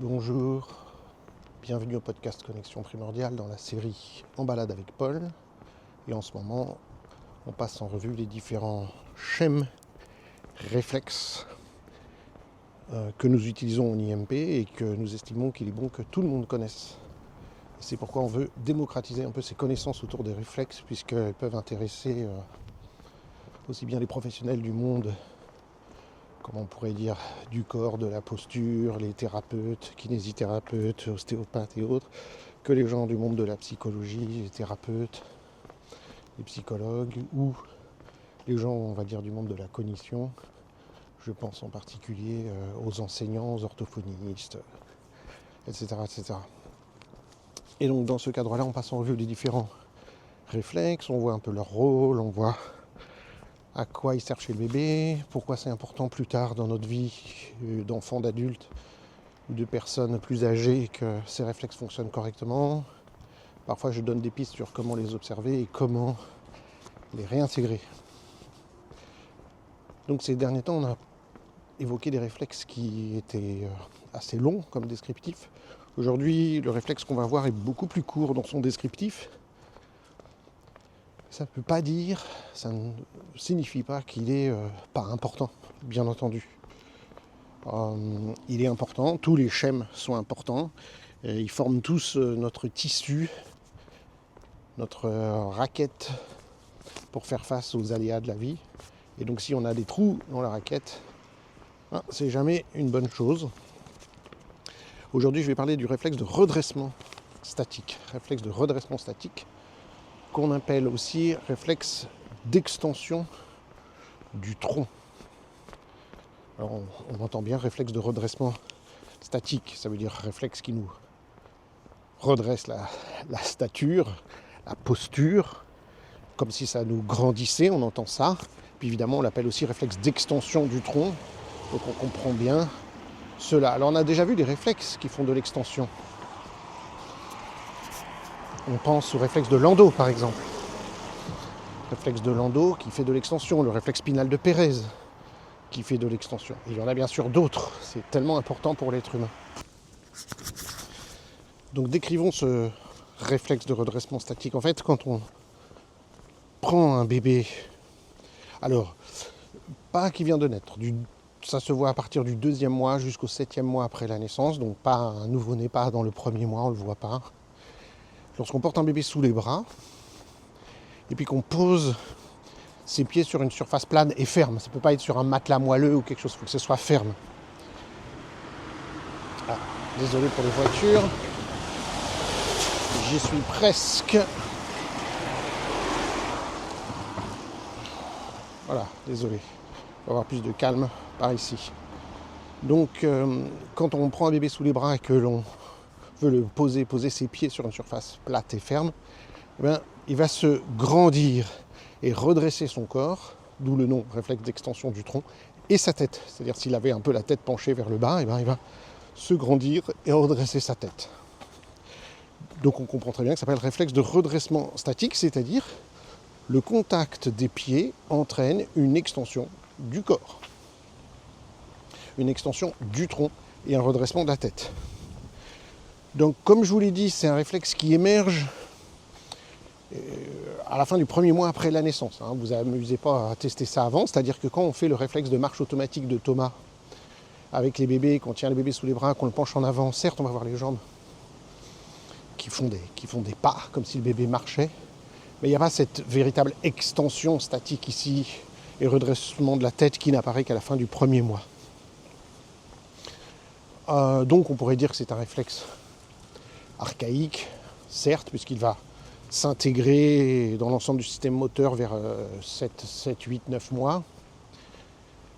Bonjour, bienvenue au podcast Connexion Primordiale dans la série En balade avec Paul. Et en ce moment, on passe en revue les différents schèmes, réflexes que nous utilisons en IMP et que nous estimons qu'il est bon que tout le monde connaisse. Et c'est pourquoi on veut démocratiser un peu ces connaissances autour des réflexes, puisqu'elles peuvent intéresser aussi bien les professionnels du monde, comment on pourrait dire, du corps, de la posture, les thérapeutes, kinésithérapeutes, ostéopathes et autres, que les gens du monde de la psychologie, les thérapeutes, les psychologues, ou les gens, on va dire, du monde de la cognition. Je pense en particulier aux enseignants, aux orthophonistes, etc., etc. Et donc dans ce cadre-là, on passe en revue les différents réflexes, on voit un peu leur rôle, on voit à quoi ils servent chez le bébé, pourquoi c'est important plus tard dans notre vie d'enfant, d'adulte ou de personnes plus âgées que ces réflexes fonctionnent correctement. Parfois je donne des pistes sur comment les observer et comment les réintégrer. Donc ces derniers temps, on a évoqué des réflexes qui étaient assez longs comme descriptifs. Aujourd'hui, le réflexe qu'on va voir est beaucoup plus court dans son descriptif. Ça ne peut pas dire, ça ne signifie pas qu'il est pas important, bien entendu. Il est important, tous les schèmes sont importants, et ils forment tous notre tissu, notre raquette pour faire face aux aléas de la vie. Et donc si on a des trous dans la raquette, c'est jamais une bonne chose. Aujourd'hui, je vais parler du réflexe de redressement statique. Réflexe de redressement statique, qu'on appelle aussi réflexe d'extension du tronc. Alors on entend bien réflexe de redressement statique, ça veut dire réflexe qui nous redresse la stature, la posture, comme si ça nous grandissait, on entend ça. Puis évidemment on l'appelle aussi réflexe d'extension du tronc, donc on comprend bien cela. Alors on a déjà vu des réflexes qui font de l'extension. On pense au réflexe de Landau par exemple. Réflexe de Landau qui fait de l'extension, le réflexe spinal de Pérez qui fait de l'extension. Il y en a bien sûr d'autres, c'est tellement important pour l'être humain. Donc décrivons ce réflexe de redressement statique. En fait, quand on prend un bébé, alors, pas qui vient de naître, ça se voit à partir du 2e mois jusqu'au 7e mois après la naissance, donc pas un nouveau-né, pas dans le 1er mois, on ne le voit pas. Lorsqu'on porte un bébé sous les bras, et puis qu'on pose ses pieds sur une surface plane et ferme, ça ne peut pas être sur un matelas moelleux ou quelque chose, il faut que ce soit ferme. Ah, désolé pour les voitures, j'y suis presque. Voilà, désolé, il faut avoir plus de calme par ici. Donc quand on prend un bébé sous les bras et que l'on veut le poser ses pieds sur une surface plate et ferme, eh bien, il va se grandir et redresser son corps, d'où le nom réflexe d'extension du tronc, et sa tête. C'est-à-dire s'il avait un peu la tête penchée vers le bas, eh bien, il va se grandir et redresser sa tête. Donc on comprend très bien que ça s'appelle réflexe de redressement statique, c'est-à-dire le contact des pieds entraîne une extension du corps, une extension du tronc et un redressement de la tête. Donc comme je vous l'ai dit, c'est un réflexe qui émerge à la fin du 1er mois après la naissance. Vous vous amusez pas à tester ça avant, c'est-à-dire que quand on fait le réflexe de marche automatique de Thomas avec les bébés, qu'on tient le bébé sous les bras, qu'on le penche en avant, certes on va voir les jambes qui font des pas comme si le bébé marchait, mais il n'y a pas cette véritable extension statique ici et redressement de la tête qui n'apparaît qu'à la fin du 1er mois. Donc on pourrait dire que c'est un réflexe archaïque, certes, puisqu'il va s'intégrer dans l'ensemble du système moteur vers 7, 8, 9 mois,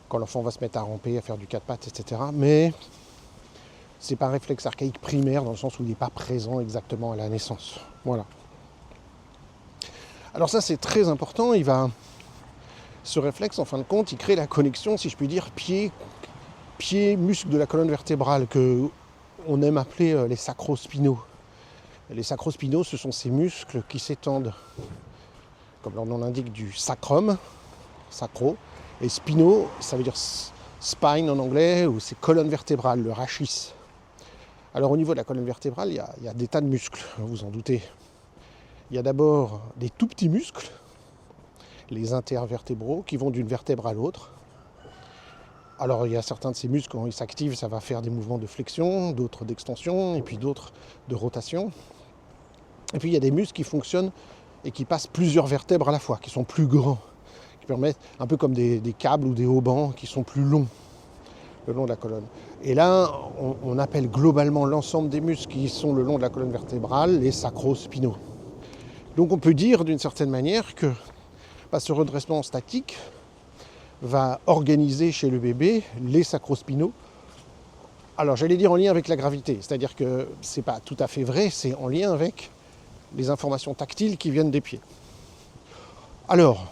quand l'enfant va se mettre à ramper, à faire du 4 pattes, etc. Mais c'est pas un réflexe archaïque primaire dans le sens où il n'est pas présent exactement à la naissance. Voilà. Alors ça c'est très important, ce réflexe en fin de compte, il crée la connexion, si je puis dire, pied, muscle de la colonne vertébrale, que on aime appeler les sacrospinaux. Les sacrospinaux, ce sont ces muscles qui s'étendent, comme leur nom l'indique, du sacrum, sacro, et spino, ça veut dire spine en anglais, ou c'est colonne vertébrale, le rachis. Alors au niveau de la colonne vertébrale, il y a des tas de muscles, vous vous en doutez. Il y a d'abord des tout petits muscles, les intervertébraux, qui vont d'une vertèbre à l'autre. Alors il y a certains de ces muscles, quand ils s'activent, ça va faire des mouvements de flexion, d'autres d'extension, et puis d'autres de rotation. Et puis il y a des muscles qui fonctionnent et qui passent plusieurs vertèbres à la fois, qui sont plus grands, qui permettent, un peu comme des câbles ou des haubans, qui sont plus longs le long de la colonne. Et là, on appelle globalement l'ensemble des muscles qui sont le long de la colonne vertébrale les sacro-spinaux. Donc on peut dire d'une certaine manière que ce redressement statique va organiser chez le bébé les sacro-spinaux. Alors j'allais dire en lien avec la gravité, c'est-à-dire que c'est pas tout à fait vrai, c'est en lien avec les informations tactiles qui viennent des pieds. Alors,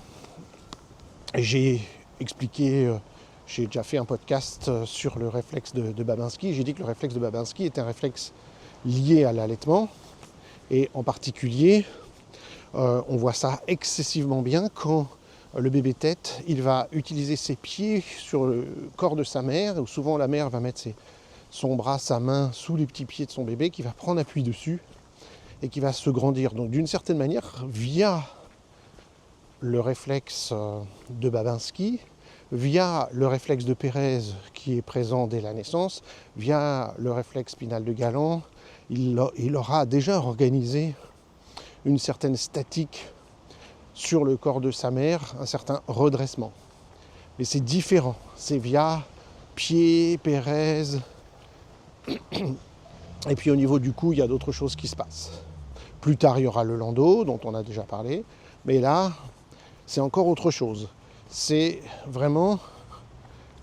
j'ai expliqué, j'ai déjà fait un podcast sur le réflexe de Babinski. J'ai dit que le réflexe de Babinski est un réflexe lié à l'allaitement. Et en particulier, on voit ça excessivement bien quand le bébé tète, il va utiliser ses pieds sur le corps de sa mère. Où souvent la mère va mettre son bras, sa main sous les petits pieds de son bébé, qui va prendre appui dessus et qui va se grandir. Donc d'une certaine manière, via le réflexe de Babinski, via le réflexe de Pérez qui est présent dès la naissance, via le réflexe spinal de Galland, il aura déjà organisé une certaine statique sur le corps de sa mère, un certain redressement. Mais c'est différent, c'est via pied, Pérez, et puis au niveau du cou, il y a d'autres choses qui se passent. Plus tard, il y aura le landau, dont on a déjà parlé, mais là, c'est encore autre chose. C'est vraiment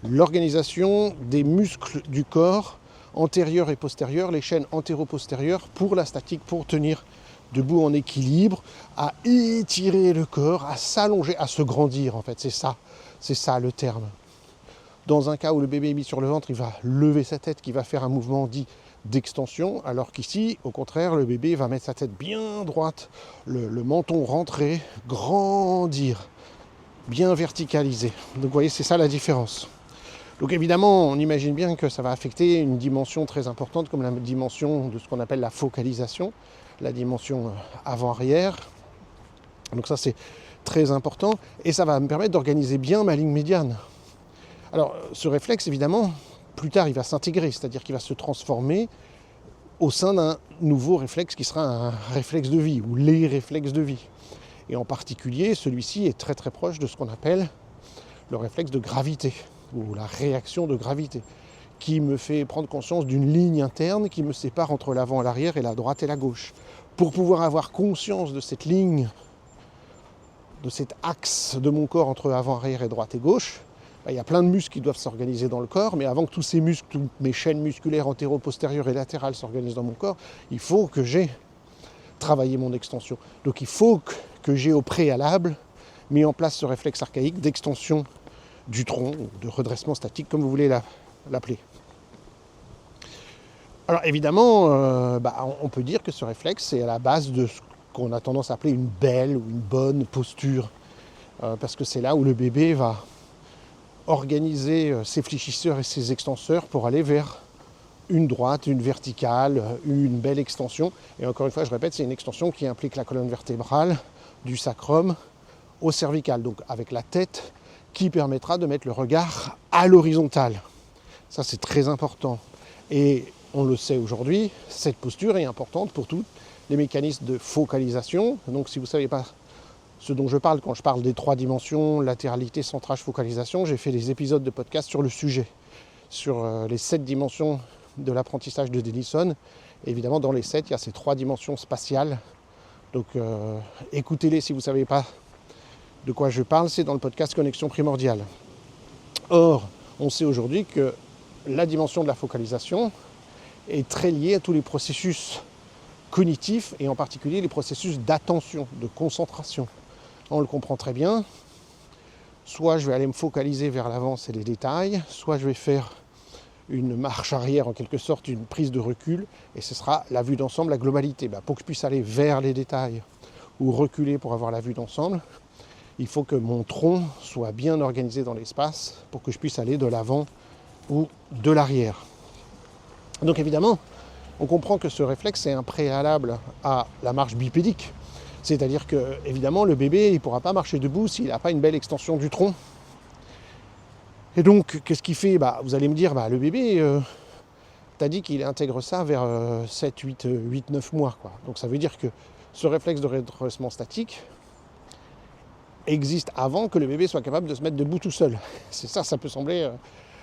l'organisation des muscles du corps, antérieurs et postérieurs, les chaînes antéro-postérieures, pour la statique, pour tenir debout en équilibre, à étirer le corps, à s'allonger, à se grandir en fait, c'est ça le terme. Dans un cas où le bébé est mis sur le ventre, il va lever sa tête, qui va faire un mouvement dit d'extension, alors qu'ici, au contraire, le bébé va mettre sa tête bien droite, le menton rentré, grandir, bien verticalisé. Donc vous voyez, c'est ça la différence. Donc évidemment, on imagine bien que ça va affecter une dimension très importante, comme la dimension de ce qu'on appelle la focalisation, la dimension avant-arrière. Donc ça, c'est très important, et ça va me permettre d'organiser bien ma ligne médiane. Alors, ce réflexe, évidemment, plus tard, il va s'intégrer, c'est-à-dire qu'il va se transformer au sein d'un nouveau réflexe qui sera un réflexe de vie, ou les réflexes de vie. Et en particulier, celui-ci est très très proche de ce qu'on appelle le réflexe de gravité, ou la réaction de gravité, qui me fait prendre conscience d'une ligne interne qui me sépare entre l'avant et l'arrière, et la droite et la gauche. Pour pouvoir avoir conscience de cette ligne, de cet axe de mon corps entre avant, arrière et droite et gauche, il y a plein de muscles qui doivent s'organiser dans le corps, mais avant que tous ces muscles, toutes mes chaînes musculaires antéro-postérieures et latérales s'organisent dans mon corps, il faut que j'ai travaillé mon extension. Donc il faut que j'ai au préalable mis en place ce réflexe archaïque d'extension du tronc, ou de redressement statique, comme vous voulez l'appeler. Alors évidemment, on peut dire que ce réflexe est à la base de ce qu'on a tendance à appeler une belle ou une bonne posture, parce que c'est là où le bébé va organiser ses fléchisseurs et ses extenseurs pour aller vers une droite, une verticale, une belle extension. Et encore une fois, je répète, c'est une extension qui implique la colonne vertébrale du sacrum au cervical, donc avec la tête qui permettra de mettre le regard à l'horizontale. Ça, c'est très important. Et on le sait aujourd'hui, cette posture est importante pour tous les mécanismes de focalisation. Donc si vous ne savez pas ce dont je parle quand je parle des 3 dimensions, latéralité, centrage, focalisation, j'ai fait des épisodes de podcast sur le sujet, sur les 7 dimensions de l'apprentissage de Denison. Et évidemment, dans les 7, il y a ces 3 dimensions spatiales. Donc écoutez-les si vous ne savez pas de quoi je parle, c'est dans le podcast Connexion primordiale. Or, on sait aujourd'hui que la dimension de la focalisation est très liée à tous les processus cognitifs, et en particulier les processus d'attention, de concentration. On le comprend très bien. Soit je vais aller me focaliser vers l'avant, c'est les détails, soit je vais faire une marche arrière, en quelque sorte, une prise de recul, et ce sera la vue d'ensemble, la globalité. Pour que je puisse aller vers les détails ou reculer pour avoir la vue d'ensemble, il faut que mon tronc soit bien organisé dans l'espace pour que je puisse aller de l'avant ou de l'arrière. Donc évidemment, on comprend que ce réflexe est un préalable à la marche bipédique. C'est-à-dire que, évidemment, le bébé, il ne pourra pas marcher debout s'il n'a pas une belle extension du tronc. Et donc, qu'est-ce qu'il fait ? Vous allez me dire, le bébé, t'as dit qu'il intègre ça vers 7, 8, 9 mois. Quoi. Donc ça veut dire que ce réflexe de redressement statique existe avant que le bébé soit capable de se mettre debout tout seul. C'est ça, ça peut sembler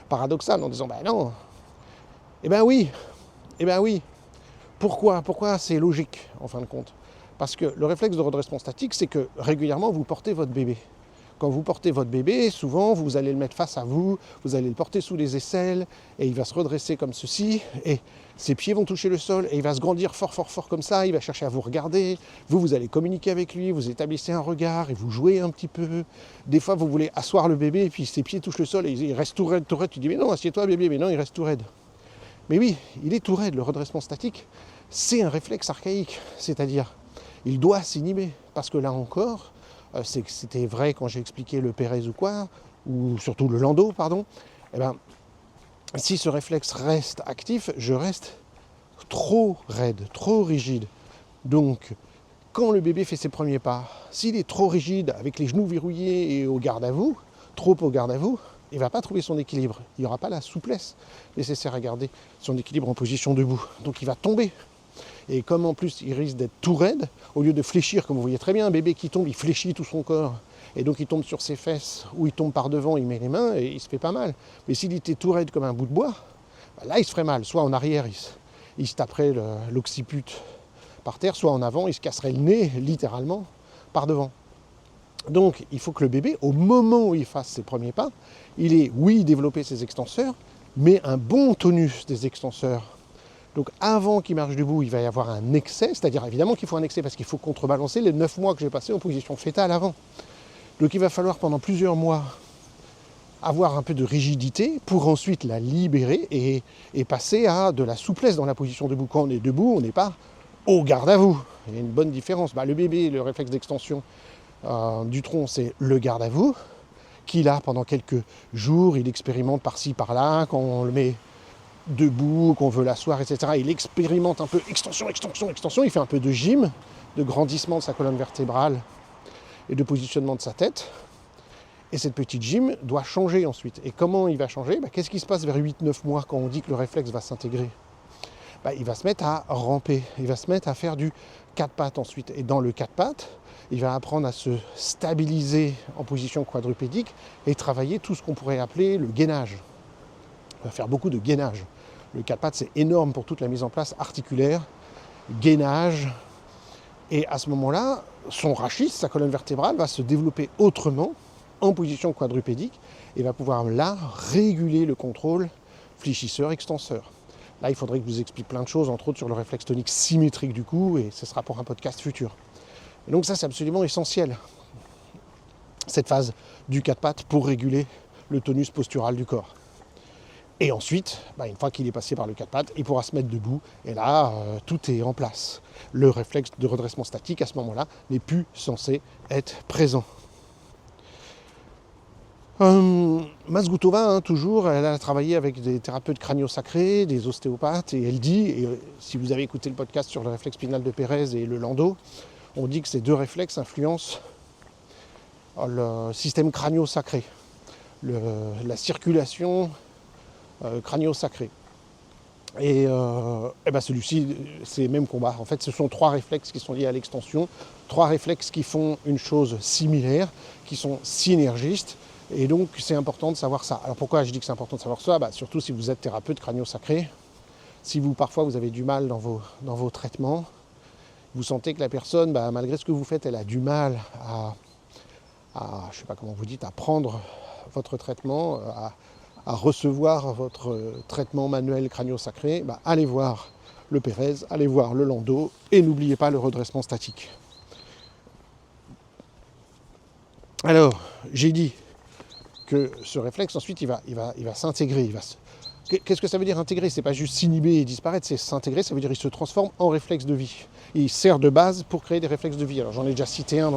paradoxal en disant, non. Eh ben oui. Pourquoi c'est logique, en fin de compte ? Parce que le réflexe de redressement statique, c'est que régulièrement, vous portez votre bébé. Quand vous portez votre bébé, souvent, vous allez le mettre face à vous, vous allez le porter sous les aisselles, et il va se redresser comme ceci, et ses pieds vont toucher le sol, et il va se grandir fort, fort, fort comme ça, il va chercher à vous regarder, vous allez communiquer avec lui, vous établissez un regard, et vous jouez un petit peu. Des fois, vous voulez asseoir le bébé, et puis ses pieds touchent le sol, et il reste tout raide. Tu dis, mais non, assieds-toi bébé, mais non, il reste tout raide. Mais oui, il est tout raide, le redressement statique, c'est un réflexe archaïque, c'est-à-dire, il doit s'inhiber, parce que là encore, c'était vrai quand j'ai expliqué le Pérez ou quoi, ou surtout le Landau, pardon, si ce réflexe reste actif, je reste trop raide, trop rigide. Donc, quand le bébé fait ses premiers pas, s'il est trop rigide, avec les genoux verrouillés et au garde à vous, trop au garde à vous, il ne va pas trouver son équilibre. Il n'y aura pas la souplesse nécessaire à garder son équilibre en position debout. Donc il va tomber. Et comme en plus il risque d'être tout raide, au lieu de fléchir, comme vous voyez très bien, un bébé qui tombe, il fléchit tout son corps. Et donc il tombe sur ses fesses, ou il tombe par devant, il met les mains et il se fait pas mal. Mais s'il était tout raide comme un bout de bois, là il se ferait mal. Soit en arrière, il se taperait l'occiput par terre, soit en avant, il se casserait le nez, littéralement, par devant. Donc il faut que le bébé, au moment où il fasse ses premiers pas, il ait, oui, développé ses extenseurs, mais un bon tonus des extenseurs. Donc avant qu'il marche debout, il va y avoir un excès, c'est-à-dire évidemment qu'il faut un excès parce qu'il faut contrebalancer les 9 mois que j'ai passés en position fétale avant. Donc il va falloir pendant plusieurs mois avoir un peu de rigidité pour ensuite la libérer et passer à de la souplesse dans la position debout. Quand on est debout, on n'est pas au garde à vous. Il y a une bonne différence. Le bébé, le réflexe d'extension du tronc, c'est le garde à vous, qu'il a pendant quelques jours, il expérimente par-ci, par-là, quand on le met debout, qu'on veut l'asseoir, etc. Il expérimente un peu extension, il fait un peu de gym, de grandissement de sa colonne vertébrale et de positionnement de sa tête. Et cette petite gym doit changer ensuite. Et comment il va changer ? Qu'est-ce qui se passe vers 8-9 mois quand on dit que le réflexe va s'intégrer ? Il va se mettre à ramper, il va se mettre à faire du 4 pattes ensuite. Et dans le 4 pattes, il va apprendre à se stabiliser en position quadrupédique et travailler tout ce qu'on pourrait appeler le gainage. Il va faire beaucoup de gainage. Le 4 pattes, c'est énorme pour toute la mise en place articulaire, gainage. Et à ce moment-là, son rachis, sa colonne vertébrale, va se développer autrement en position quadrupédique et va pouvoir là réguler le contrôle fléchisseur-extenseur. Là, il faudrait que je vous explique plein de choses, entre autres sur le réflexe tonique symétrique du cou, et ce sera pour un podcast futur. Et donc ça, c'est absolument essentiel, cette phase du 4 pattes pour réguler le tonus postural du corps. Et ensuite, une fois qu'il est passé par le 4 pattes, il pourra se mettre debout, et là, tout est en place. Le réflexe de redressement statique, à ce moment-là, n'est plus censé être présent. Mazgutova, toujours, elle a travaillé avec des thérapeutes crânio-sacrés, des ostéopathes, et elle dit, et si vous avez écouté le podcast sur le réflexe spinal de Pérez et le Landau, on dit que ces deux réflexes influencent le système crânio-sacré, la circulation crânio-sacré. Et celui-ci, c'est le même combat. En fait, ce sont 3 réflexes qui sont liés à l'extension, 3 réflexes qui font une chose similaire, qui sont synergistes. Et donc, c'est important de savoir ça. Alors, pourquoi je dis que c'est important de savoir ça ? Surtout si vous êtes thérapeute crânio-sacré. Si parfois, vous avez du mal dans vos traitements, vous sentez que la personne, malgré ce que vous faites, elle a du mal à je sais pas comment vous dites, à prendre votre traitement, à recevoir votre traitement manuel crânio-sacré, allez voir le Pérez, allez voir le Landau, et n'oubliez pas le redressement statique. Alors, j'ai dit que ce réflexe, ensuite, il va s'intégrer. Qu'est-ce que ça veut dire intégrer ? C'est pas juste s'inhiber et disparaître, c'est s'intégrer, ça veut dire qu'il se transforme en réflexe de vie. Il sert de base pour créer des réflexes de vie. Alors j'en ai déjà cité un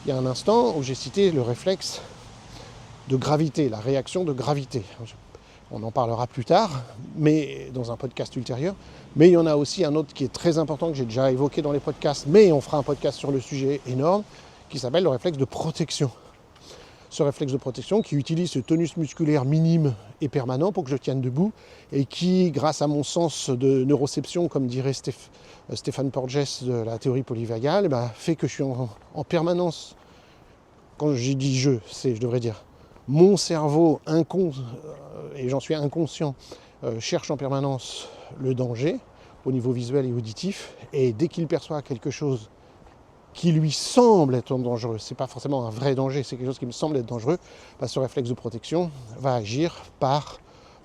il y a un instant, où j'ai cité le réflexe de gravité, la réaction de gravité. On en parlera plus tard, mais dans un podcast ultérieur. Mais il y en a aussi un autre qui est très important, que j'ai déjà évoqué dans les podcasts, mais on fera un podcast sur le sujet énorme, qui s'appelle le réflexe de protection. Ce réflexe de protection qui utilise ce tonus musculaire minime et permanent pour que je tienne debout, et qui, grâce à mon sens de neuroception, comme dirait Stéphane Porges de la théorie polyvagale, fait que je suis en permanence, quand j'ai dit je devrais dire mon cerveau et j'en suis inconscient, cherche en permanence le danger au niveau visuel et auditif, et dès qu'il perçoit quelque chose qui lui semble être dangereux, c'est pas forcément un vrai danger, c'est quelque chose qui me semble être dangereux, ce réflexe de protection va agir par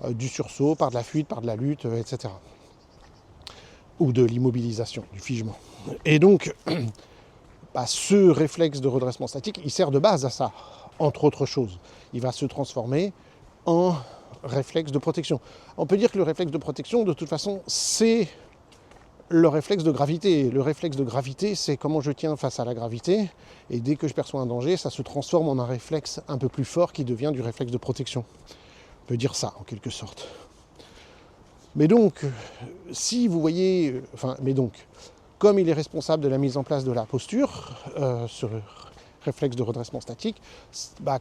du sursaut, par de la fuite, par de la lutte, etc. Ou de l'immobilisation, du figement. Et donc, ce réflexe de redressement statique, il sert de base à ça, entre autres choses. Il va se transformer en réflexe de protection. On peut dire que le réflexe de protection, de toute façon, c'est le réflexe de gravité. Le réflexe de gravité, c'est comment je tiens face à la gravité, et dès que je perçois un danger, ça se transforme en un réflexe un peu plus fort qui devient du réflexe de protection. On peut dire ça, en quelque sorte. Mais donc, si vous voyez... comme il est responsable de la mise en place de la posture, ce réflexe de redressement statique,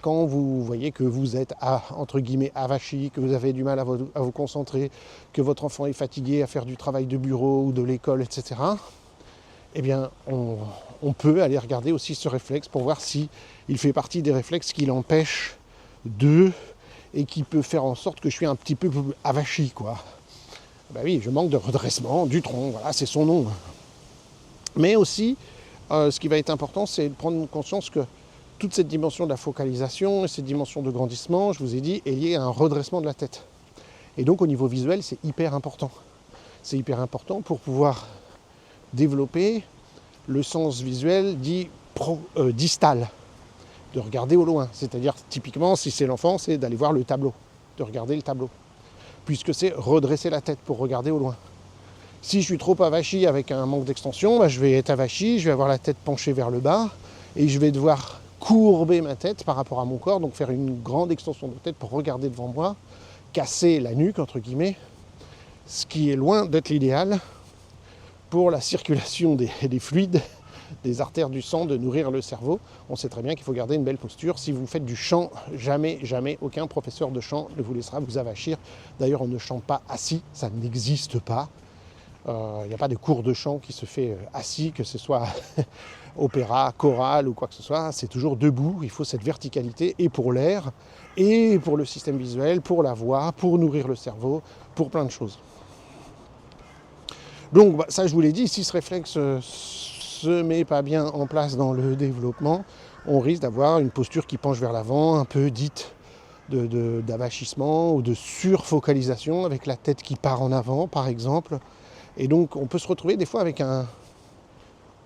quand vous voyez que vous êtes, entre guillemets, avachi, que vous avez du mal à vous concentrer, que votre enfant est fatigué à faire du travail de bureau ou de l'école, etc., eh bien, on peut aller regarder aussi ce réflexe pour voir si il fait partie des réflexes qui l'empêchent et qui peut faire en sorte que je suis un petit peu avachi, quoi. Oui, je manque de redressement du tronc, voilà, c'est son nom. Mais aussi, ce qui va être important, c'est de prendre conscience que toute cette dimension de la focalisation et cette dimension de grandissement, je vous ai dit, est liée à un redressement de la tête. Et donc au niveau visuel, c'est hyper important. C'est hyper important pour pouvoir développer le sens visuel dit distal, de regarder au loin. C'est-à-dire, typiquement, si c'est l'enfant, c'est d'aller voir le tableau, de regarder le tableau, puisque c'est redresser la tête pour regarder au loin. Si je suis trop avachi avec un manque d'extension, je vais être avachi, je vais avoir la tête penchée vers le bas, et je vais devoir courber ma tête par rapport à mon corps, donc faire une grande extension de tête pour regarder devant moi, casser la nuque, entre guillemets, ce qui est loin d'être l'idéal pour la circulation des fluides, des artères du sang, de nourrir le cerveau. On sait très bien qu'il faut garder une belle posture. Si vous faites du chant, jamais, aucun professeur de chant ne vous laissera vous avachir. D'ailleurs, on ne chante pas assis, ça n'existe pas. Il n'y a pas de cours de chant qui se fait assis, que ce soit opéra, chorale ou quoi que ce soit. C'est toujours debout, il faut cette verticalité, et pour l'air, et pour le système visuel, pour la voix, pour nourrir le cerveau, pour plein de choses. Donc ça, je vous l'ai dit, si ce réflexe se met pas bien en place dans le développement, on risque d'avoir une posture qui penche vers l'avant, un peu dite d'avachissement ou de surfocalisation, avec la tête qui part en avant, par exemple. Et donc, on peut se retrouver des fois avec un,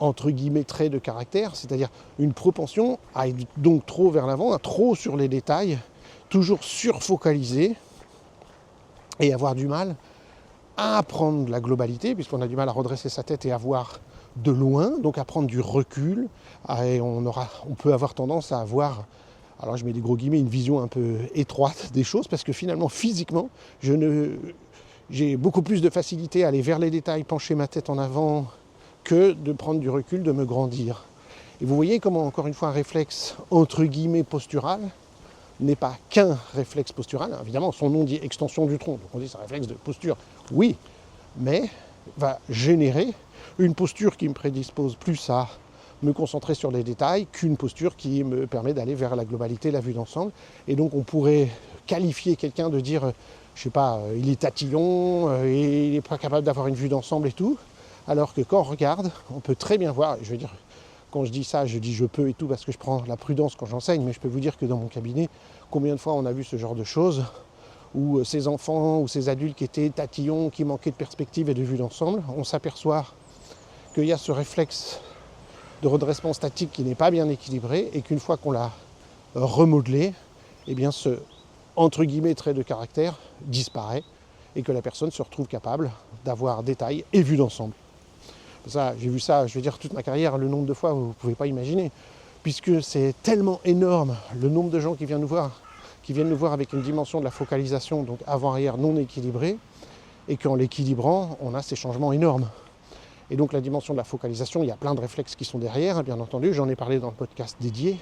entre guillemets, trait de caractère, c'est-à-dire une propension à être donc trop vers l'avant, trop sur les détails, toujours surfocalisé, et avoir du mal à prendre la globalité, puisqu'on a du mal à redresser sa tête et à voir de loin, donc à prendre du recul, et on peut avoir tendance à avoir, alors je mets des gros guillemets, une vision un peu étroite des choses, parce que finalement, physiquement, j'ai beaucoup plus de facilité à aller vers les détails, pencher ma tête en avant, que de prendre du recul, de me grandir. Et vous voyez comment, encore une fois, un réflexe, entre guillemets, postural, n'est pas qu'un réflexe postural. Évidemment, son nom dit extension du tronc, donc on dit c'est un réflexe de posture, oui, mais va générer une posture qui me prédispose plus à me concentrer sur les détails qu'une posture qui me permet d'aller vers la globalité, la vue d'ensemble. Et donc on pourrait qualifier quelqu'un de dire, je sais pas, il est tatillon, et il n'est pas capable d'avoir une vue d'ensemble et tout, alors que quand on regarde, on peut très bien voir, je veux dire, quand je dis ça, je dis je peux et tout parce que je prends la prudence quand j'enseigne, mais je peux vous dire que dans mon cabinet, combien de fois on a vu ce genre de choses, où ces enfants ou ces adultes qui étaient tatillons, qui manquaient de perspective et de vue d'ensemble, on s'aperçoit qu'il y a ce réflexe de redressement statique qui n'est pas bien équilibré, et qu'une fois qu'on l'a remodelé, eh bien ce, entre guillemets, trait de caractère disparaît, et que la personne se retrouve capable d'avoir détail et vue d'ensemble. Ça, j'ai vu ça, je veux dire, toute ma carrière, le nombre de fois, vous ne pouvez pas imaginer, puisque c'est tellement énorme, le nombre de gens qui viennent nous voir, qui viennent nous voir avec une dimension de la focalisation, donc avant-arrière non équilibrée, et qu'en l'équilibrant, on a ces changements énormes. Et donc la dimension de la focalisation, il y a plein de réflexes qui sont derrière, bien entendu, j'en ai parlé dans le podcast dédié,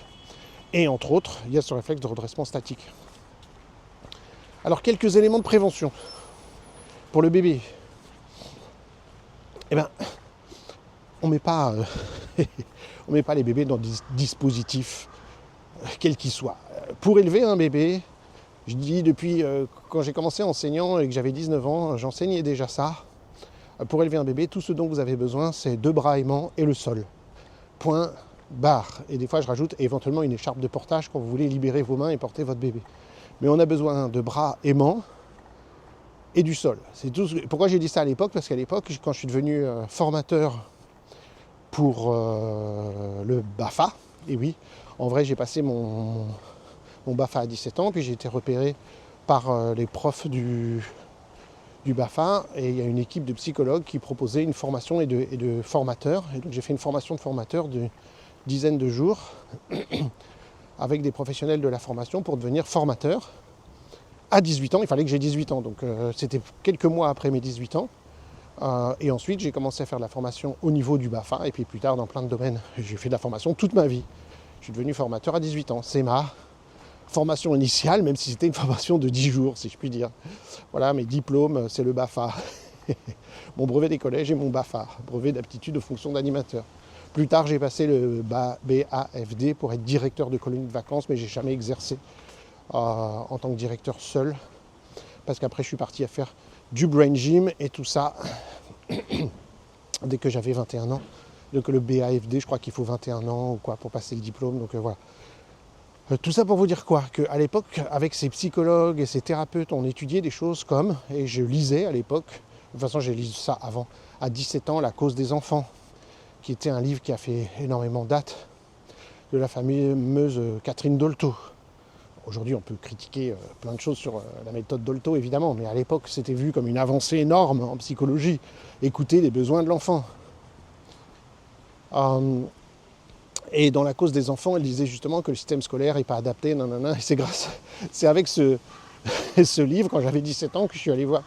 et entre autres, il y a ce réflexe de redressement statique. Alors quelques éléments de prévention pour le bébé. Eh bien, on met pas les bébés dans des dispositifs, quels qu'ils soient. Pour élever un bébé, je dis depuis quand j'ai commencé enseignant et que j'avais 19 ans, j'enseignais déjà ça. Pour élever un bébé, tout ce dont vous avez besoin, c'est 2 bras aimants et le sol. Point, barre. Et des fois, je rajoute éventuellement une écharpe de portage quand vous voulez libérer vos mains et porter votre bébé. Mais on a besoin de bras aimants et du sol. C'est tout. Pourquoi j'ai dit ça à l'époque ? Parce qu'à l'époque, quand je suis devenu formateur pour le BAFA, et oui, en vrai, j'ai passé mon BAFA à 17 ans, puis j'ai été repéré par les profs du BAFA, et il y a une équipe de psychologues qui proposait une formation et de formateurs. Et donc j'ai fait une formation de formateur d'une dizaine de jours avec des professionnels de la formation pour devenir formateur. À 18 ans, il fallait que j'ai 18 ans, donc c'était quelques mois après mes 18 ans. Et ensuite, j'ai commencé à faire de la formation au niveau du BAFA, et puis plus tard dans plein de domaines. J'ai fait de la formation toute ma vie. Je suis devenu formateur à 18 ans. C'est ma formation initiale, même si c'était une formation de 10 jours, si je puis dire. Voilà, mes diplômes, c'est le BAFA. Mon brevet des collèges et mon BAFA, brevet d'aptitude aux fonctions d'animateur. Plus tard, j'ai passé le BAFD pour être directeur de colonie de vacances, mais j'ai jamais exercé en tant que directeur seul, parce qu'après je suis parti à faire du brain gym et tout ça dès que j'avais 21 ans. Donc le BAFD, je crois qu'il faut 21 ans ou quoi pour passer le diplôme, donc voilà. Tout ça pour vous dire quoi ? Qu'à l'époque, avec ces psychologues et ces thérapeutes, on étudiait des choses comme, et je lisais à l'époque, de toute façon j'ai lu ça avant, à 17 ans, La cause des enfants, qui était un livre qui a fait énormément date, de la fameuse Catherine Dolto. Aujourd'hui, on peut critiquer plein de choses sur la méthode Dolto, évidemment, mais à l'époque, c'était vu comme une avancée énorme en psychologie. Écouter les besoins de l'enfant. Et dans La cause des enfants, elle disait justement que le système scolaire n'est pas adapté, nanana, et c'est avec ce livre, quand j'avais 17 ans, que je suis allé voir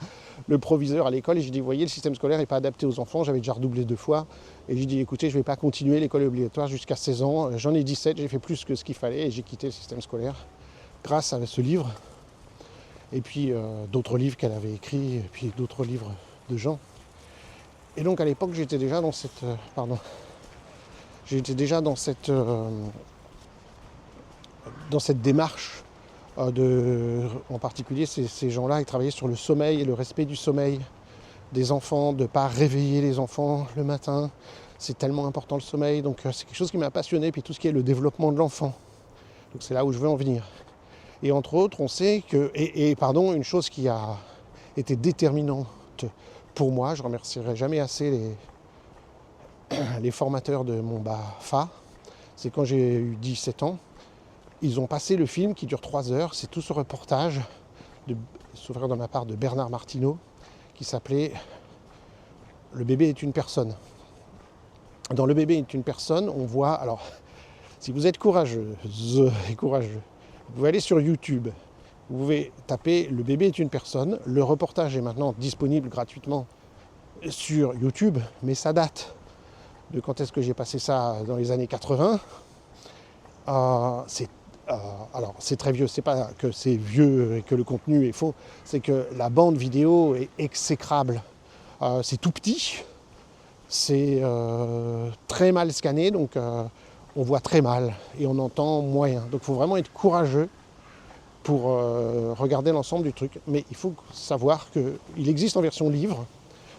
le proviseur à l'école, et j'ai dit, voyez, le système scolaire n'est pas adapté aux enfants, j'avais déjà redoublé 2 fois, et j'ai dit, écoutez, je ne vais pas continuer l'école obligatoire jusqu'à 16 ans, j'en ai 17, j'ai fait plus que ce qu'il fallait, et j'ai quitté le système scolaire. Grâce à ce livre, et puis d'autres livres qu'elle avait écrits, et puis d'autres livres de gens. Et donc à l'époque, j'étais déjà dans cette... dans cette démarche en particulier, ces gens-là, ils travaillaient sur le sommeil et le respect du sommeil des enfants, de ne pas réveiller les enfants le matin. C'est tellement important le sommeil, donc c'est quelque chose qui m'a passionné, puis tout ce qui est le développement de l'enfant. Donc c'est là où je veux en venir. Et entre autres, on sait que, une chose qui a été déterminante pour moi, je ne remercierai jamais assez les formateurs de mon BAFA, c'est quand j'ai eu 17 ans, ils ont passé le film qui dure 3 heures, c'est tout ce reportage, sauf erreur de ma part, de Bernard Martineau, qui s'appelait « Le bébé est une personne ». Dans « Le bébé est une personne », on voit, alors, si vous êtes courageux, vous pouvez aller sur YouTube, vous pouvez taper « Le bébé est une personne ». Le reportage est maintenant disponible gratuitement sur YouTube, mais ça date de quand est-ce que j'ai passé ça dans les années 80. Alors c'est très vieux, c'est pas que c'est vieux et que le contenu est faux, c'est que la bande vidéo est exécrable. C'est tout petit, c'est très mal scanné, donc on voit très mal et on entend moyen. Donc il faut vraiment être courageux pour regarder l'ensemble du truc. Mais il faut savoir qu'il existe en version livre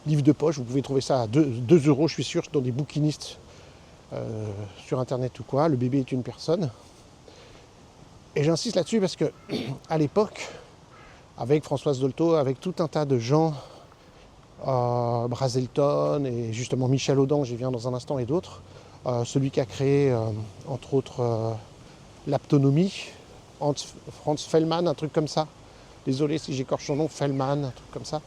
de poche, vous pouvez trouver ça à 2 €, je suis sûr, dans des bouquinistes sur internet ou quoi. Le bébé est une personne. Et j'insiste là-dessus parce que à l'époque, avec Françoise Dolto, avec tout un tas de gens, Brazelton et justement Michel Audin, j'y viens dans un instant, et d'autres, celui qui a créé entre autres l'aptonomie, Franz Fellman, un truc comme ça. Désolé si j'écorche son nom, Fellman, un truc comme ça.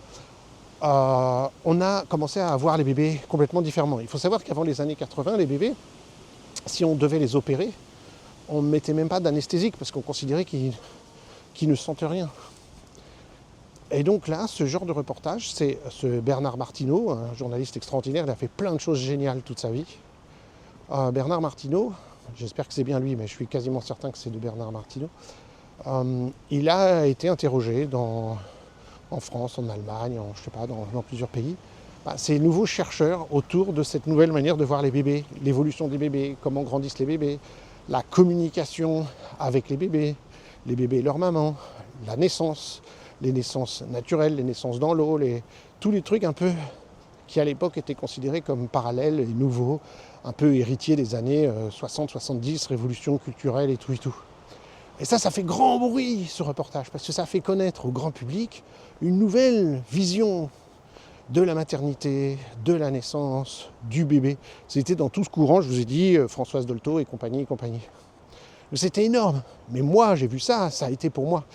On a commencé à avoir les bébés complètement différemment. Il faut savoir qu'avant les années 80, les bébés, si on devait les opérer, on ne mettait même pas d'anesthésique parce qu'on considérait qu'ils qui ne sentent rien. Et donc là, ce genre de reportage, c'est ce Bernard Martineau, un journaliste extraordinaire, il a fait plein de choses géniales toute sa vie. Bernard Martineau, j'espère que c'est bien lui, mais je suis quasiment certain que c'est de Bernard Martineau, il a été interrogé en France, en Allemagne, je sais pas, dans plusieurs pays, ces nouveaux chercheurs autour de cette nouvelle manière de voir les bébés, l'évolution des bébés, comment grandissent les bébés, la communication avec les bébés et leur maman, la naissance, les naissances naturelles, les naissances dans l'eau, tous les trucs un peu qui à l'époque étaient considérés comme parallèles et nouveaux, un peu héritiers des années 60-70, révolution culturelle et tout et tout. Et ça fait grand bruit, ce reportage, parce que ça fait connaître au grand public une nouvelle vision de la maternité, de la naissance, du bébé. C'était dans tout ce courant, je vous ai dit, Françoise Dolto et compagnie. C'était énorme. Mais moi, j'ai vu ça, ça a été pour moi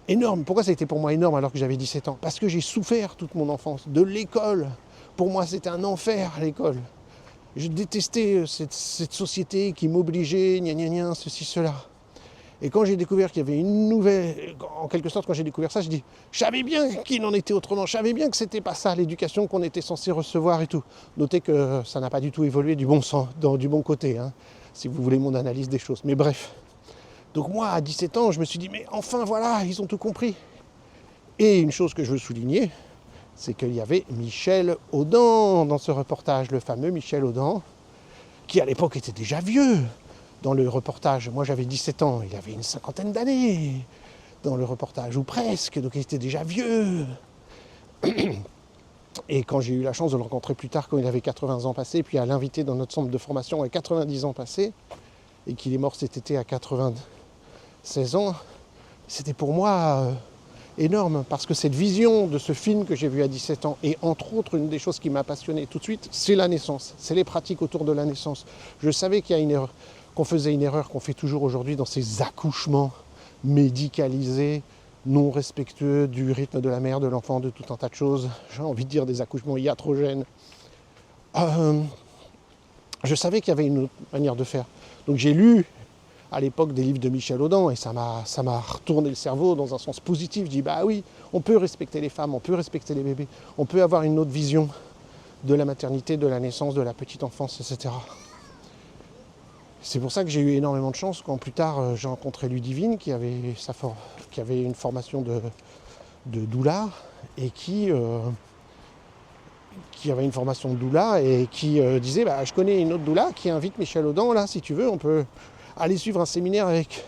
énorme. Pourquoi ça a été pour moi énorme alors que j'avais 17 ans? Parce que j'ai souffert toute mon enfance de l'école. Pour moi, c'était un enfer, l'école. Je détestais cette société qui m'obligeait, ceci, cela. Et quand j'ai découvert qu'il y avait une nouvelle, en quelque sorte, quand j'ai découvert ça, je dis, je savais bien qu'il en était autrement, je savais bien que c'était pas ça, l'éducation qu'on était censé recevoir et tout. Notez que ça n'a pas du tout évolué du bon sens, du bon côté, hein, si vous voulez mon analyse des choses. Mais bref. Donc moi, à 17 ans, je me suis dit, mais enfin voilà, ils ont tout compris. Et une chose que je veux souligner, c'est qu'il y avait Michel Audin dans ce reportage, le fameux Michel Audin, qui à l'époque était déjà vieux. Dans le reportage, moi j'avais 17 ans, il avait une cinquantaine d'années dans le reportage, ou presque, donc il était déjà vieux. Et quand j'ai eu la chance de le rencontrer plus tard, quand il avait 80 ans passés, puis à l'inviter dans notre centre de formation à 90 ans passés, et qu'il est mort cet été à 96 ans, c'était pour moi énorme, parce que cette vision de ce film que j'ai vu à 17 ans, et entre autres, une des choses qui m'a passionné tout de suite, c'est la naissance, c'est les pratiques autour de la naissance. Je savais qu'il y a une erreur, qu'on faisait une erreur qu'on fait toujours aujourd'hui dans ces accouchements médicalisés, non respectueux du rythme de la mère, de l'enfant, de tout un tas de choses. J'ai envie de dire des accouchements iatrogènes. Je savais qu'il y avait une autre manière de faire. Donc j'ai lu à l'époque des livres de Michel Audin et ça m'a retourné le cerveau dans un sens positif. Je dis bah oui, on peut respecter les femmes, on peut respecter les bébés, on peut avoir une autre vision de la maternité, de la naissance, de la petite enfance, etc. C'est pour ça que j'ai eu énormément de chance quand plus tard j'ai rencontré Ludivine qui avait une formation de doula et qui avait une formation de doula et qui disait je connais une autre doula qui invite Michel Audin là si tu veux on peut aller suivre un séminaire avec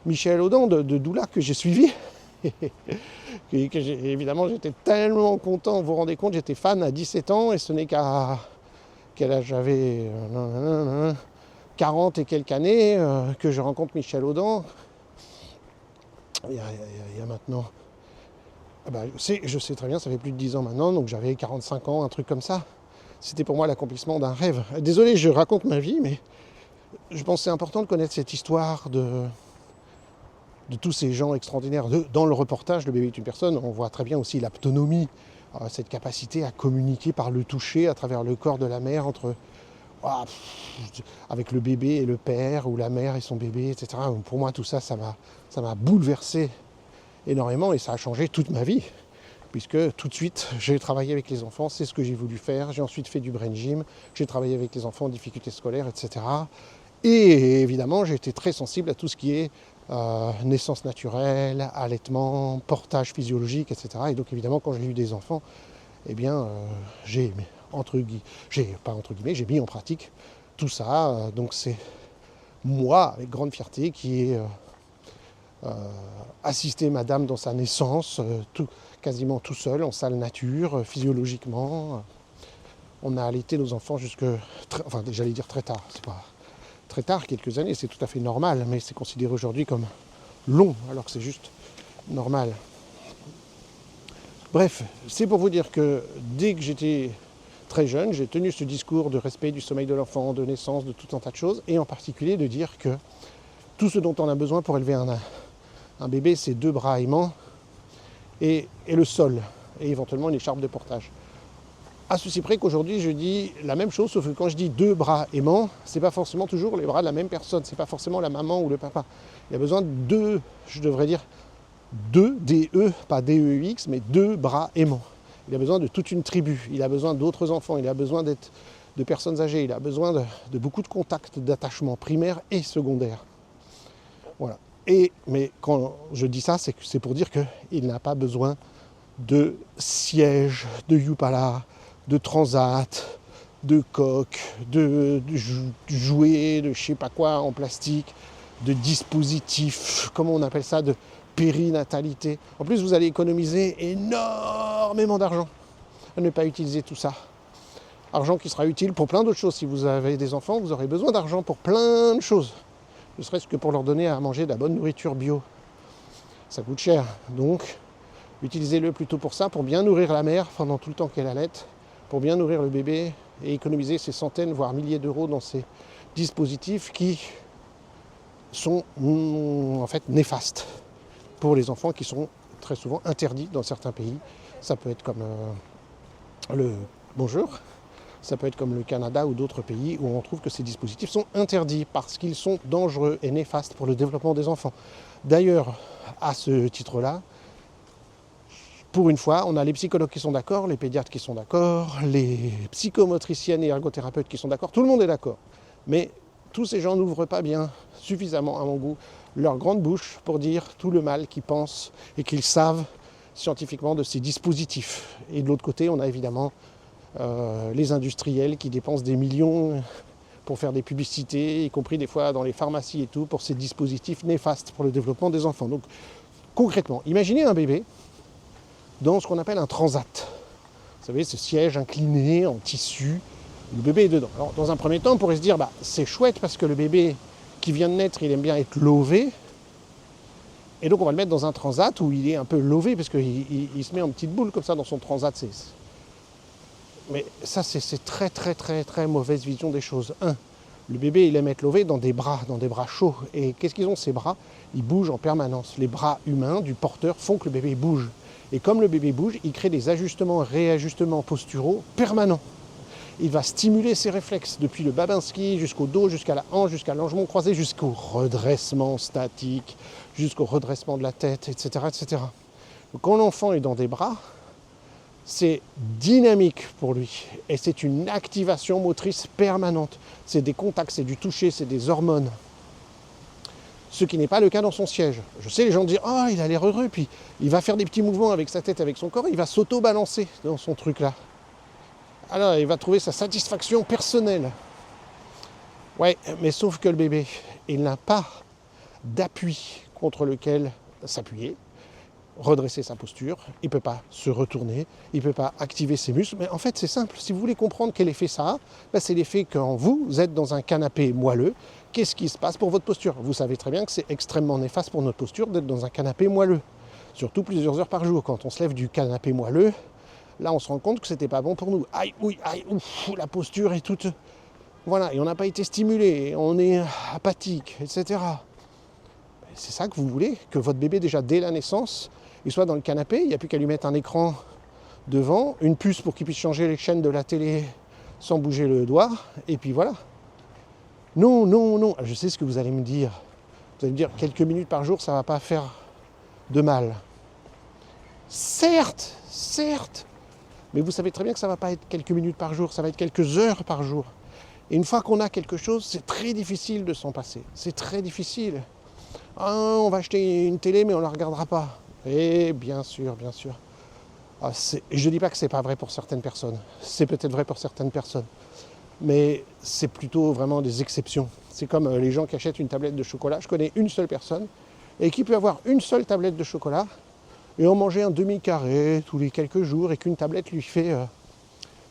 Michel Audin de doula que j'ai suivi. Évidemment j'étais tellement content, vous vous rendez compte, j'étais fan à 17 ans et ce n'est qu'à quel âge j'avais 40 et quelques années que je rencontre Michel Audin. Il y a maintenant... je sais très bien, ça fait plus de 10 ans maintenant, donc j'avais 45 ans, un truc comme ça. C'était pour moi l'accomplissement d'un rêve. Désolé, je raconte ma vie, mais je pense que c'est important de connaître cette histoire de tous ces gens extraordinaires. Dans le reportage, Le bébé est une personne, on voit très bien aussi l'autonomie, cette capacité à communiquer par le toucher à travers le corps de la mère avec le bébé et le père, ou la mère et son bébé, etc. Pour moi, tout ça, ça m'a bouleversé énormément et ça a changé toute ma vie. Puisque tout de suite, j'ai travaillé avec les enfants, c'est ce que j'ai voulu faire. J'ai ensuite fait du brain gym, j'ai travaillé avec les enfants en difficulté scolaire, etc. Et évidemment, j'ai été très sensible à tout ce qui est naissance naturelle, allaitement, portage physiologique, etc. Et donc évidemment, quand j'ai eu des enfants, j'ai mis en pratique tout ça. Donc c'est moi, avec grande fierté, qui ai assisté madame dans sa naissance, quasiment tout seul, en salle nature, physiologiquement. On a allaité nos enfants j'allais dire très tard. C'est pas très tard, quelques années, c'est tout à fait normal, mais c'est considéré aujourd'hui comme long, alors que c'est juste normal. Bref, c'est pour vous dire que dès que j'étais très jeune, j'ai tenu ce discours de respect du sommeil de l'enfant, de naissance, de tout un tas de choses, et en particulier de dire que tout ce dont on a besoin pour élever un bébé, c'est 2 bras aimants et le sol, et éventuellement une écharpe de portage. À ceci près qu'aujourd'hui, je dis la même chose, sauf que quand je dis 2 bras aimants, c'est pas forcément toujours les bras de la même personne, c'est pas forcément la maman ou le papa. Il y a besoin de 2, je devrais dire, pas DEX, mais deux bras aimants. Il a besoin de toute une tribu, il a besoin d'autres enfants, il a besoin de personnes âgées, il a besoin de beaucoup de contacts, d'attachements primaires et secondaires. Voilà. Mais quand je dis ça, c'est pour dire qu'il n'a pas besoin de sièges, de Yupala, de transat, de coques, de jouets, de je sais pas quoi en plastique, de dispositifs, comment on appelle ça, de périnatalité. En plus, vous allez économiser énormément d'argent à ne pas utiliser tout ça. Argent qui sera utile pour plein d'autres choses. Si vous avez des enfants, vous aurez besoin d'argent pour plein de choses. Ne serait-ce que pour leur donner à manger de la bonne nourriture bio. Ça coûte cher. Donc, utilisez-le plutôt pour ça, pour bien nourrir la mère pendant tout le temps qu'elle allait, pour bien nourrir le bébé et économiser ces centaines, voire milliers d'euros dans ces dispositifs qui sont en fait néfastes pour les enfants, qui sont très souvent interdits dans certains pays. Ça peut être comme ça peut être comme le Canada ou d'autres pays où on trouve que ces dispositifs sont interdits parce qu'ils sont dangereux et néfastes pour le développement des enfants. D'ailleurs, à ce titre-là, pour une fois, on a les psychologues qui sont d'accord, les pédiatres qui sont d'accord, les psychomotriciennes et ergothérapeutes qui sont d'accord, tout le monde est d'accord. Mais tous ces gens n'ouvrent pas bien, suffisamment à mon goût, leur grande bouche pour dire tout le mal qu'ils pensent et qu'ils savent scientifiquement de ces dispositifs. Et de l'autre côté, on a évidemment les industriels qui dépensent des millions pour faire des publicités, y compris des fois dans les pharmacies et tout, pour ces dispositifs néfastes pour le développement des enfants. Donc concrètement, imaginez un bébé dans ce qu'on appelle un transat. Vous savez, ce siège incliné en tissu, le bébé est dedans. Alors dans un premier temps, on pourrait se dire, c'est chouette parce que le bébé qui vient de naître, il aime bien être lové. Et donc on va le mettre dans un transat où il est un peu lové parce qu'il se met en petite boule comme ça dans son transat. Mais ça, c'est très très très très mauvaise vision des choses. Le bébé, il aime être lové dans des bras chauds. Et qu'est-ce qu'ils ont, ces bras? Ils bougent en permanence. Les bras humains du porteur font que le bébé bouge. Et comme le bébé bouge, il crée des ajustements, réajustements posturaux permanents. Il va stimuler ses réflexes depuis le Babinski jusqu'au dos, jusqu'à la hanche, jusqu'à l'allongement croisé, jusqu'au redressement statique, jusqu'au redressement de la tête, etc. etc. Donc, quand l'enfant est dans des bras, c'est dynamique pour lui et c'est une activation motrice permanente. C'est des contacts, c'est du toucher, c'est des hormones. Ce qui n'est pas le cas dans son siège. Je sais, les gens disent « Ah, il a l'air heureux », puis il va faire des petits mouvements avec sa tête, avec son corps, il va s'auto-balancer dans son truc-là. Alors, il va trouver sa satisfaction personnelle. Ouais, mais sauf que le bébé, il n'a pas d'appui contre lequel s'appuyer, redresser sa posture, il ne peut pas se retourner, il ne peut pas activer ses muscles. Mais en fait, c'est simple. Si vous voulez comprendre quel effet ça a, c'est l'effet quand vous êtes dans un canapé moelleux. Qu'est-ce qui se passe pour votre posture? Vous savez très bien que c'est extrêmement néfaste pour notre posture d'être dans un canapé moelleux. Surtout plusieurs heures par jour. Quand on se lève du canapé moelleux, là, on se rend compte que c'était pas bon pour nous. Aïe, oui, aïe, ouf, la posture est toute... Voilà, et on n'a pas été stimulé, on est apathique, etc. C'est ça que vous voulez? Que votre bébé, déjà dès la naissance, il soit dans le canapé, il n'y a plus qu'à lui mettre un écran devant, une puce pour qu'il puisse changer les chaînes de la télé sans bouger le doigt, et puis voilà. Non, non, non. Je sais ce que vous allez me dire. Vous allez me dire, quelques minutes par jour, ça ne va pas faire de mal. Certes, certes. Mais vous savez très bien que ça ne va pas être quelques minutes par jour, ça va être quelques heures par jour. Et une fois qu'on a quelque chose, c'est très difficile de s'en passer. C'est très difficile. Ah, on va acheter une télé, mais on ne la regardera pas. Et bien sûr, bien sûr. Ah, je ne dis pas que ce n'est pas vrai pour certaines personnes. C'est peut-être vrai pour certaines personnes. Mais c'est plutôt vraiment des exceptions. C'est comme les gens qui achètent une tablette de chocolat. Je connais une seule personne et qui peut avoir une seule tablette de chocolat et en manger un demi-carré tous les quelques jours et qu'une tablette lui fait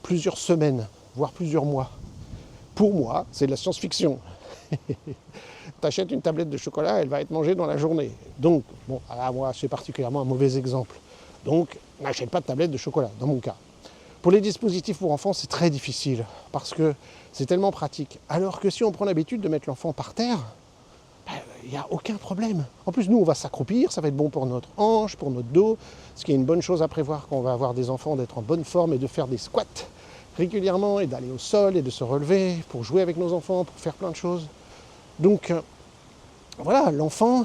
plusieurs semaines, voire plusieurs mois. Pour moi, c'est de la science-fiction. T'achètes une tablette de chocolat, elle va être mangée dans la journée. Donc, bon, là, moi, c'est particulièrement un mauvais exemple. Donc, n'achète pas de tablette de chocolat, dans mon cas. Pour les dispositifs pour enfants, c'est très difficile, parce que c'est tellement pratique. Alors que si on prend l'habitude de mettre l'enfant par terre, il n'y a aucun problème. En plus, nous, on va s'accroupir, ça va être bon pour notre hanche, pour notre dos, ce qui est une bonne chose à prévoir quand on va avoir des enfants, d'être en bonne forme et de faire des squats régulièrement, et d'aller au sol, et de se relever, pour jouer avec nos enfants, pour faire plein de choses. Donc, voilà, l'enfant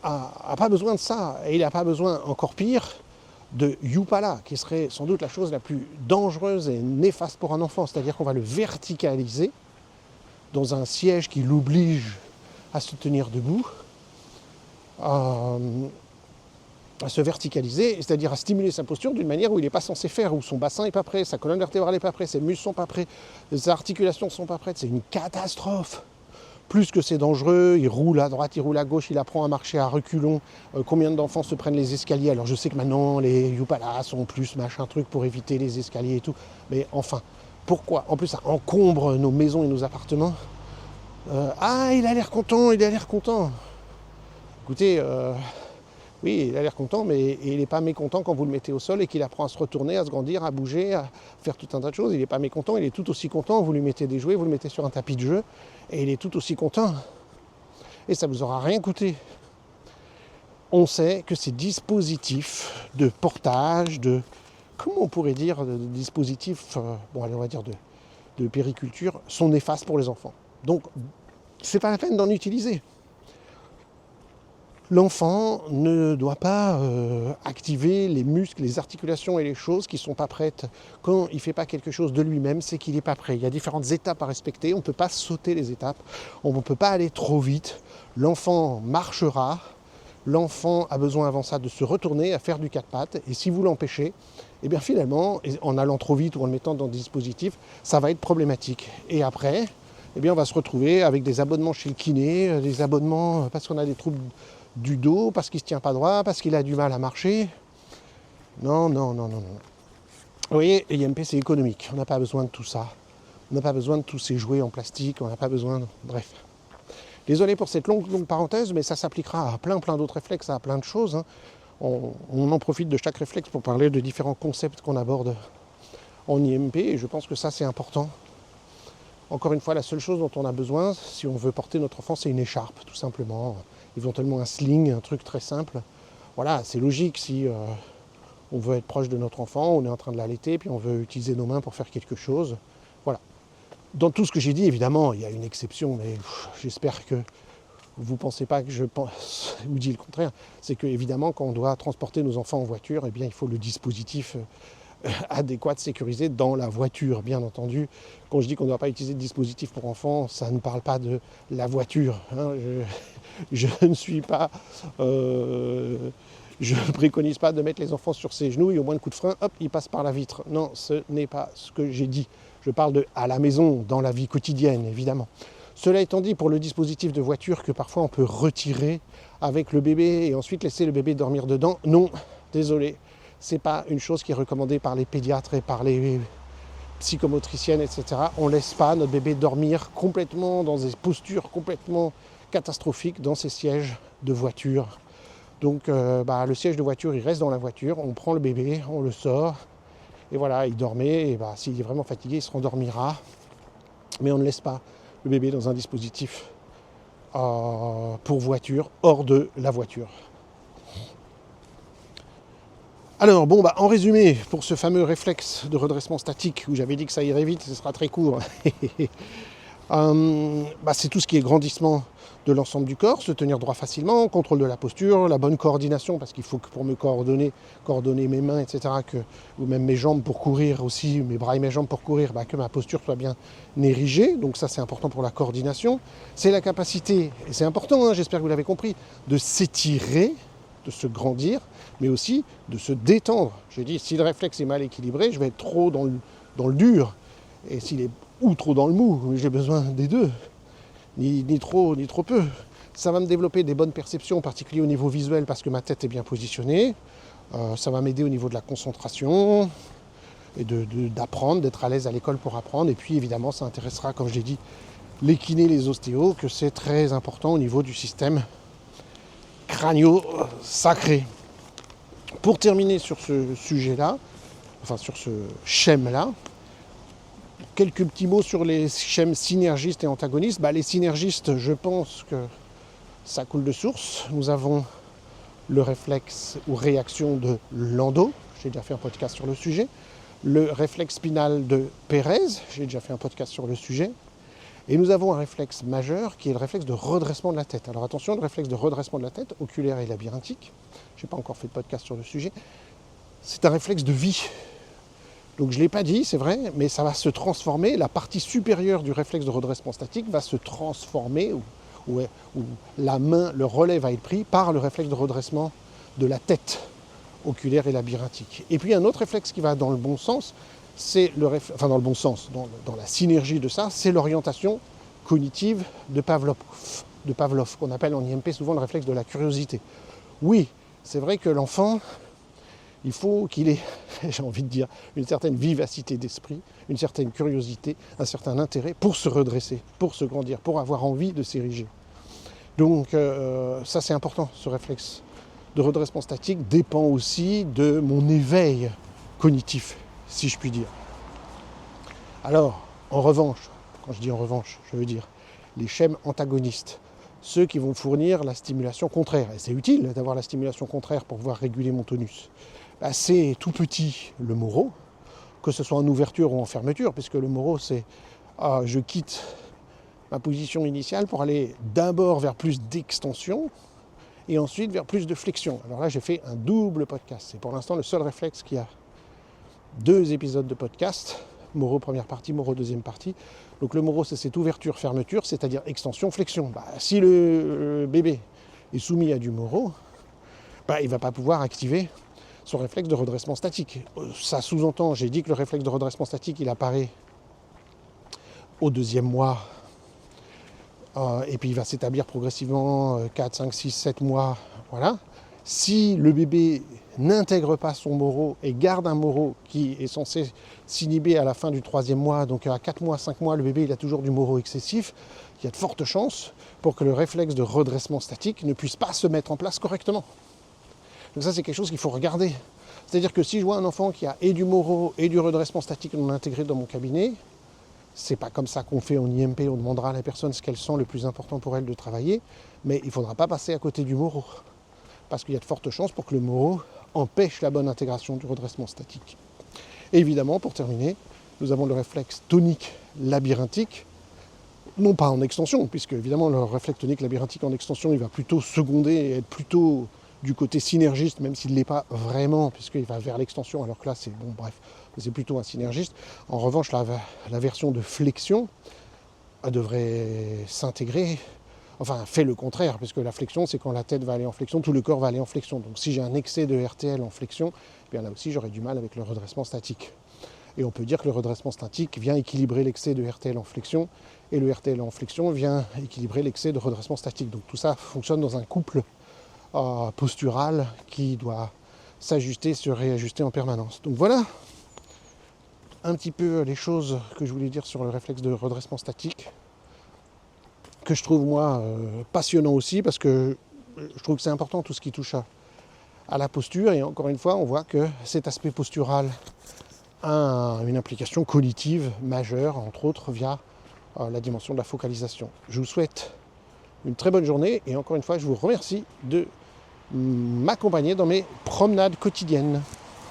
a pas besoin de ça. Et il n'a pas besoin, encore pire, de Yupala, qui serait sans doute la chose la plus dangereuse et néfaste pour un enfant. C'est-à-dire qu'on va le verticaliser dans un siège qui l'oblige à se tenir debout, à se verticaliser, c'est-à-dire à stimuler sa posture d'une manière où il n'est pas censé faire, où son bassin n'est pas prêt, sa colonne vertébrale n'est pas prête, ses muscles ne sont pas prêts, ses articulations ne sont pas prêtes. C'est une catastrophe. Plus que c'est dangereux, il roule à droite, il roule à gauche, il apprend à marcher à reculons. Combien d'enfants se prennent les escaliers? Alors je sais que maintenant les Yupala sont plus machin truc pour éviter les escaliers et tout, mais enfin, pourquoi? En plus ça encombre nos maisons et nos appartements. Il a l'air content, il a l'air content. Écoutez, oui, il a l'air content, mais il n'est pas mécontent quand vous le mettez au sol et qu'il apprend à se retourner, à se grandir, à bouger, à faire tout un tas de choses. Il n'est pas mécontent, il est tout aussi content. Vous lui mettez des jouets, vous le mettez sur un tapis de jeu, et il est tout aussi content. Et ça ne vous aura rien coûté. On sait que ces dispositifs de portage, comment on pourrait dire, de dispositifs, on va dire de périculture, sont néfastes pour les enfants. Donc, c'est pas la peine d'en utiliser. L'enfant ne doit pas activer les muscles, les articulations et les choses qui ne sont pas prêtes. Quand il ne fait pas quelque chose de lui-même, c'est qu'il n'est pas prêt. Il y a différentes étapes à respecter. On ne peut pas sauter les étapes. On ne peut pas aller trop vite. L'enfant marchera. L'enfant a besoin avant ça de se retourner, à faire du quatre pattes. Et si vous l'empêchez, eh bien finalement, en allant trop vite ou en le mettant dans des dispositifs, ça va être problématique. Et après, eh bien on va se retrouver avec des abonnements chez le kiné, des abonnements parce qu'on a des troubles du dos, parce qu'il ne se tient pas droit, parce qu'il a du mal à marcher. Non. Vous voyez, l'IMP c'est économique, on n'a pas besoin de tout ça. On n'a pas besoin de tous ces jouets en plastique, on n'a pas besoin de... Bref. Désolé pour cette longue parenthèse, mais ça s'appliquera à plein d'autres réflexes, à plein de choses. Hein. On en profite de chaque réflexe pour parler de différents concepts qu'on aborde en IMP, et je pense que ça c'est important. Encore une fois, la seule chose dont on a besoin, si on veut porter notre enfant, c'est une écharpe, tout simplement. Éventuellement un sling, un truc très simple. Voilà, c'est logique si on veut être proche de notre enfant, on est en train de l'allaiter, puis on veut utiliser nos mains pour faire quelque chose. Voilà. Dans tout ce que j'ai dit, évidemment, il y a une exception, mais j'espère que vous ne pensez pas que je vous dis le contraire. C'est que, évidemment, quand on doit transporter nos enfants en voiture, eh bien, il faut le dispositif adéquat, sécurisé dans la voiture, bien entendu. Quand je dis qu'on ne doit pas utiliser de dispositif pour enfants, ça ne parle pas de la voiture. Hein. Je ne suis pas... je ne préconise pas de mettre les enfants sur ses genoux et au moins de coup de frein, hop, ils passent par la vitre. Non, ce n'est pas ce que j'ai dit. Je parle de à la maison, dans la vie quotidienne, évidemment. Cela étant dit, pour le dispositif de voiture que parfois on peut retirer avec le bébé et ensuite laisser le bébé dormir dedans, non, désolé. Ce n'est pas une chose qui est recommandée par les pédiatres et par les psychomotriciennes, etc. On ne laisse pas notre bébé dormir complètement dans des postures complètement catastrophiques dans ces sièges de voiture. Donc le siège de voiture, il reste dans la voiture, on prend le bébé, on le sort, et voilà, il dormait, et s'il est vraiment fatigué, il se rendormira. Mais on ne laisse pas le bébé dans un dispositif pour voiture, hors de la voiture. Alors en résumé, pour ce fameux réflexe de redressement statique, où j'avais dit que ça irait vite, ce sera très court, c'est tout ce qui est grandissement de l'ensemble du corps, se tenir droit facilement, contrôle de la posture, la bonne coordination, parce qu'il faut que pour me coordonner mes mains, etc., ou même mes jambes pour courir aussi, mes bras et mes jambes pour courir, que ma posture soit bien érigée, donc ça c'est important pour la coordination. C'est la capacité, et c'est important, hein, j'espère que vous l'avez compris, de s'étirer, de se grandir, mais aussi de se détendre. J'ai dit, si le réflexe est mal équilibré, je vais être trop dans le dur, et s'il est ou trop dans le mou, j'ai besoin des deux. Ni trop peu. Ça va me développer des bonnes perceptions, en particulier au niveau visuel, parce que ma tête est bien positionnée. Ça va m'aider au niveau de la concentration et d'apprendre, d'être à l'aise à l'école pour apprendre. Et puis évidemment, ça intéressera, comme je l'ai dit, les kinés, les ostéos, que c'est très important au niveau du système crânio-sacré. Pour terminer sur ce sujet-là, enfin sur ce schème-là, quelques petits mots sur les schèmes synergistes et antagonistes. Les synergistes, je pense que ça coule de source. Nous avons le réflexe ou réaction de Landau, j'ai déjà fait un podcast sur le sujet. Le réflexe spinal de Pérez, j'ai déjà fait un podcast sur le sujet. Et nous avons un réflexe majeur qui est le réflexe de redressement de la tête. Alors attention, le réflexe de redressement de la tête, oculaire et labyrinthique, je n'ai pas encore fait de podcast sur le sujet, c'est un réflexe de vie. Donc je ne l'ai pas dit, c'est vrai, mais ça va se transformer, la partie supérieure du réflexe de redressement statique va se transformer, où la main, le relais va être pris par le réflexe de redressement de la tête, oculaire et labyrinthique. Et puis un autre réflexe qui va dans le bon sens, c'est dans le bon sens, dans la synergie de ça, c'est l'orientation cognitive de Pavlov, qu'on appelle en IMP souvent le réflexe de la curiosité. Oui, c'est vrai que l'enfant, il faut qu'il ait, j'ai envie de dire, une certaine vivacité d'esprit, une certaine curiosité, un certain intérêt pour se redresser, pour se grandir, pour avoir envie de s'ériger. Donc ça c'est important, ce réflexe de redressement statique dépend aussi de mon éveil cognitif, si je puis dire. Alors, en revanche, quand je dis en revanche, je veux dire les schèmes antagonistes, ceux qui vont fournir la stimulation contraire. Et c'est utile d'avoir la stimulation contraire pour pouvoir réguler mon tonus. C'est tout petit le moro, que ce soit en ouverture ou en fermeture, puisque le moro c'est je quitte ma position initiale pour aller d'abord vers plus d'extension et ensuite vers plus de flexion. Alors là j'ai fait un double podcast, c'est pour l'instant le seul réflexe qui a 2 épisodes de podcast, moro première partie, moro deuxième partie. Donc le moro c'est cette ouverture-fermeture, c'est-à-dire extension-flexion. Si le bébé est soumis à du moro, il ne va pas pouvoir activer son réflexe de redressement statique. Ça sous-entend, j'ai dit que le réflexe de redressement statique, il apparaît au 2e mois, et puis il va s'établir progressivement 4, 5, 6, 7 mois, voilà. Si le bébé n'intègre pas son moro et garde un moro qui est censé s'inhiber à la fin du 3e mois, donc à 4 mois, 5 mois, le bébé il a toujours du moro excessif, il y a de fortes chances pour que le réflexe de redressement statique ne puisse pas se mettre en place correctement. Donc ça c'est quelque chose qu'il faut regarder. C'est-à-dire que si je vois un enfant qui a et du moro et du redressement statique non intégré dans mon cabinet, c'est pas comme ça qu'on fait en IMP, on demandera à la personne ce qu'elle sent le plus important pour elle de travailler, mais il ne faudra pas passer à côté du moro. Parce qu'il y a de fortes chances pour que le moro empêche la bonne intégration du redressement statique. Et évidemment, pour terminer, nous avons le réflexe tonique labyrinthique, non pas en extension, puisque évidemment le réflexe tonique labyrinthique en extension, il va plutôt seconder et être plutôt du côté synergiste, même s'il ne l'est pas vraiment, puisqu'il va vers l'extension, alors que là, c'est plutôt un synergiste. En revanche, la version de flexion devrait s'intégrer, fait le contraire, puisque la flexion, c'est quand la tête va aller en flexion, tout le corps va aller en flexion. Donc si j'ai un excès de RTL en flexion, là aussi, j'aurai du mal avec le redressement statique. Et on peut dire que le redressement statique vient équilibrer l'excès de RTL en flexion, et le RTL en flexion vient équilibrer l'excès de redressement statique. Donc tout ça fonctionne dans un couple postural qui doit s'ajuster, se réajuster en permanence. Donc voilà un petit peu les choses que je voulais dire sur le réflexe de redressement statique, que je trouve moi passionnant aussi, parce que je trouve que c'est important tout ce qui touche à la posture, et encore une fois on voit que cet aspect postural a une implication cognitive majeure, entre autres via la dimension de la focalisation. Je vous souhaite une très bonne journée, et encore une fois je vous remercie de m'accompagner dans mes promenades quotidiennes.